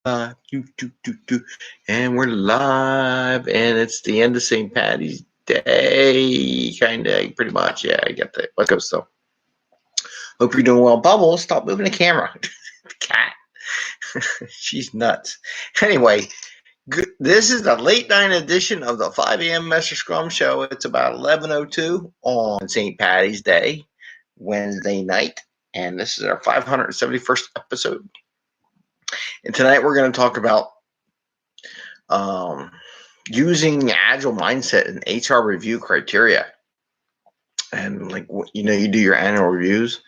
And we're live, and it's the end of St. Paddy's Day, kind of, pretty much. Yeah, I get that. What goes though? Hope you're doing well. Bubbles, stop moving the camera. The cat, she's nuts. Anyway, this is the late night edition of the 5 a.m. Mester Scrum Show. It's about 11:02 on St. Paddy's Day, Wednesday night, and this is our 571st episode. And tonight we're going to talk about using agile mindset and HR review criteria. And you do your annual reviews.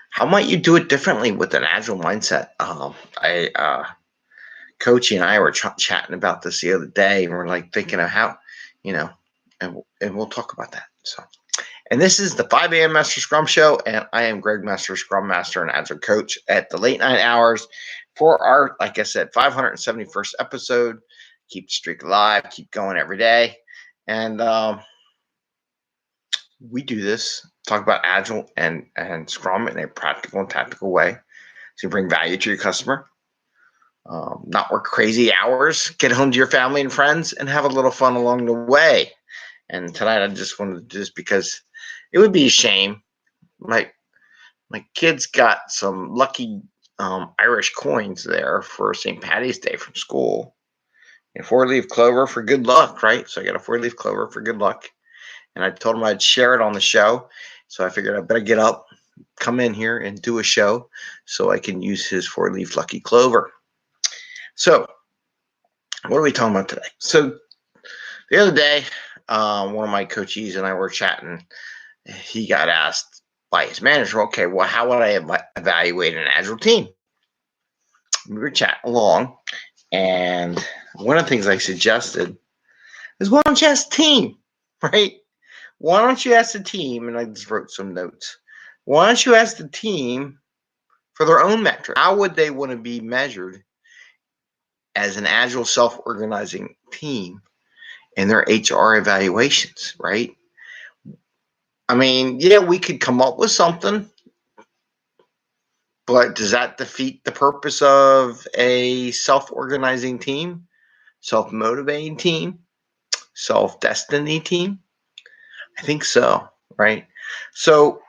How might you do it differently with an agile mindset? Coachy and I were chatting about this the other day, and we're thinking of how, and we'll talk about that. So, and this is the 5 a.m. Mester Scrum Show, and I am Greg Mester, Scrum Master and Agile Coach at the late night hours for our, like I said, 571st episode. Keep the streak alive, keep going every day. And we do this, talk about Agile and Scrum in a practical and tactical way. So you bring value to your customer. Not work crazy hours, get home to your family and friends, and have a little fun along the way. And tonight I just wanted to do this because it would be a shame. My kids got some lucky Irish coins there for St. Paddy's Day from school. A 4-leaf clover for good luck, right? So I got a 4-leaf clover for good luck. And I told him I'd share it on the show. So I figured I better get up, come in here and do a show so I can use his 4-leaf lucky clover. So what are we talking about today? So the other day, one of my coachees and I were chatting. He got asked by his manager, okay, well, how would I evaluate an Agile team? We were chatting along, and one of the things I suggested is, why don't you ask the team, right? Why don't you ask the team, and I just wrote some notes, why don't you ask the team for their own metric? How would they want to be measured as an Agile self-organizing team in their HR evaluations, right? I mean, yeah, we could come up with something, but does that defeat the purpose of a self-organizing team, self-motivating team, self-destiny team? I think so, right? So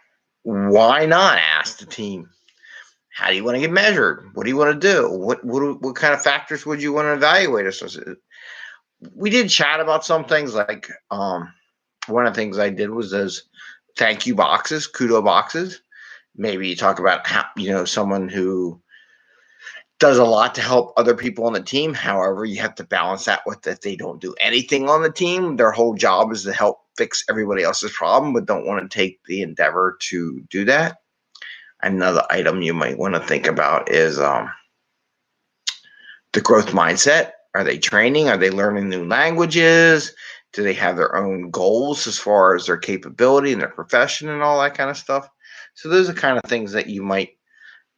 why not ask the team, how do you want to get measured? What do you want to do? What kind of factors would you want to evaluate us? We did chat about some things, like one of the things I did was those thank you boxes, kudo boxes. Maybe you talk about how, someone who does a lot to help other people on the team. However, you have to balance that with that they don't do anything on the team. Their whole job is to help fix everybody else's problem, but don't want to take the endeavor to do that. Another item you might want to think about is the growth mindset. Are they training? Are they learning new languages? Do they have their own goals as far as their capability and their profession and all that kind of stuff? So those are kind of things that you might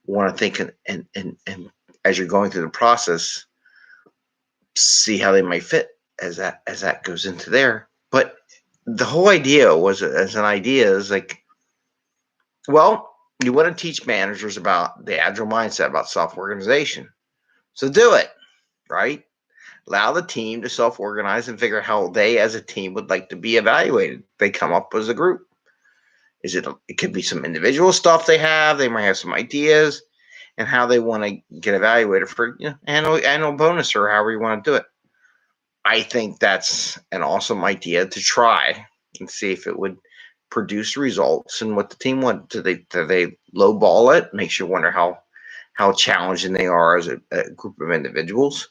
want to think and as you're going through the process, see how they might fit as that goes into there. But the whole idea was, as an idea, is well, you want to teach managers about the Agile mindset, about self-organization. So do it, right? Allow the team to self-organize and figure out how they as a team would like to be evaluated. They come up as a group. It could be some individual stuff they have. They might have some ideas and how they want to get evaluated for annual bonus or however you want to do it. I think that's an awesome idea to try and see if it would produce results and what the team want. Do they lowball it? Makes you wonder how challenging they are as a group of individuals.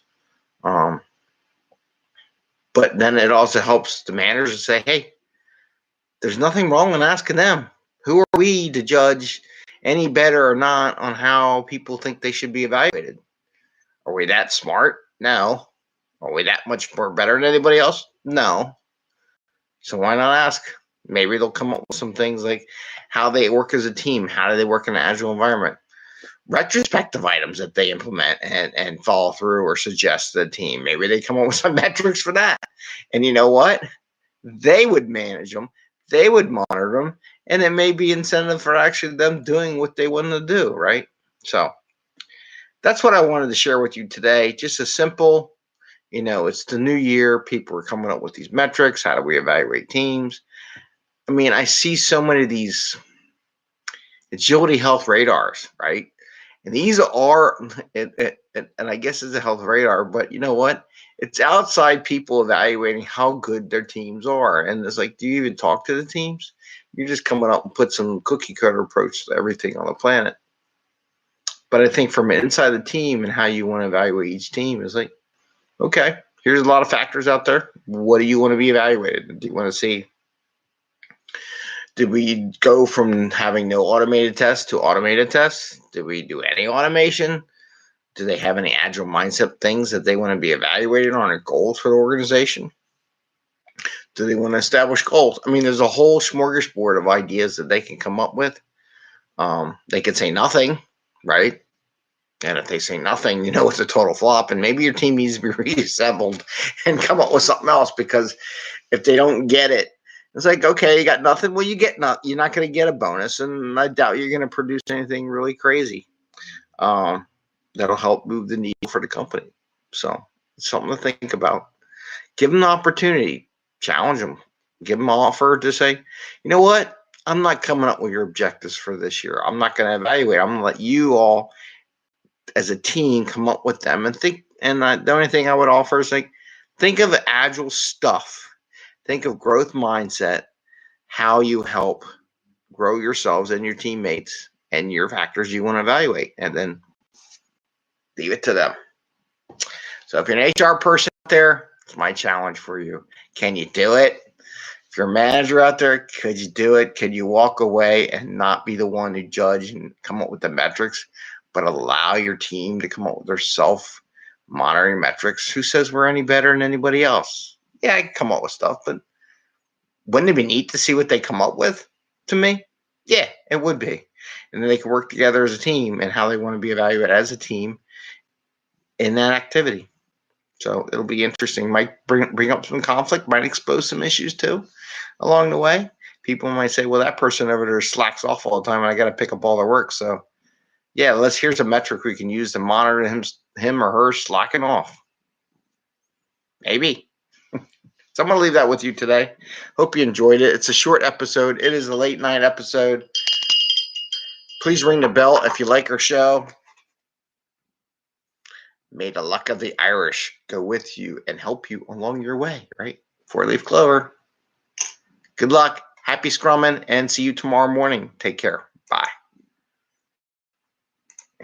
But then it also helps the managers to say, hey, there's nothing wrong in asking them. Who are we to judge any better or not on how people think they should be evaluated? Are we that smart? No. Are we that much more better than anybody else? No. So why not ask? Maybe they'll come up with some things like how they work as a team. How do they work in an Agile environment? Retrospective items that they implement and follow through or suggest to the team. Maybe they come up with some metrics for that. And you know what? They would manage them. They would monitor them. And it may be incentive for actually them doing what they want to do, right? So that's what I wanted to share with you today. Just a simple, it's the new year. People are coming up with these metrics. How do we evaluate teams? I mean, I see so many of these agility health radars, right? And these are, and I guess it's a health radar, but you know what? It's outside people evaluating how good their teams are. And it's like, do you even talk to the teams? You're just coming up and put some cookie cutter approach to everything on the planet. But I think from inside the team and how you want to evaluate each team is like, okay, here's a lot of factors out there. What do you want to be evaluated? Do you want to see, did we go from having no automated tests to automated tests? Did we do any automation? Do they have any agile mindset things that they want to be evaluated on or goals for the organization? Do they want to establish goals? I mean, there's a whole smorgasbord of ideas that they can come up with. They could say nothing, right? And if they say nothing, it's a total flop. And maybe your team needs to be reassembled and come up with something else, because if they don't get it, it's like, okay, you got nothing. Well, you get nothing. You're not going to get a bonus. And I doubt you're going to produce anything really crazy that'll help move the needle for the company. So it's something to think about. Give them the opportunity. Challenge them. Give them an offer to say, you know what? I'm not coming up with your objectives for this year. I'm not going to evaluate. I'm going to let you all, as a team, come up with them and think. And the only thing I would offer is think of agile stuff. Think of growth mindset, how you help grow yourselves and your teammates and your factors you want to evaluate, and then leave it to them. So if you're an HR person out there, it's my challenge for you. Can you do it? If you're a manager out there, could you do it? Could you walk away and not be the one to judge and come up with the metrics, but allow your team to come up with their self-monitoring metrics? Who says we're any better than anybody else? Yeah, I can come up with stuff, but wouldn't it be neat to see what they come up with? To me, yeah, it would be. And then they can work together as a team and how they want to be evaluated as a team in that activity. So it'll be interesting. Might bring up some conflict, might expose some issues too along the way. People might say, well, that person over there slacks off all the time and I got to pick up all their work. So yeah, here's a metric we can use to monitor him or her slacking off. Maybe. So I'm going to leave that with you today. Hope you enjoyed it. It's a short episode. It is a late night episode. Please ring the bell if you like our show. May the luck of the Irish go with you and help you along your way, right? 4-leaf clover. Good luck. Happy scrumming, and see you tomorrow morning. Take care. Bye.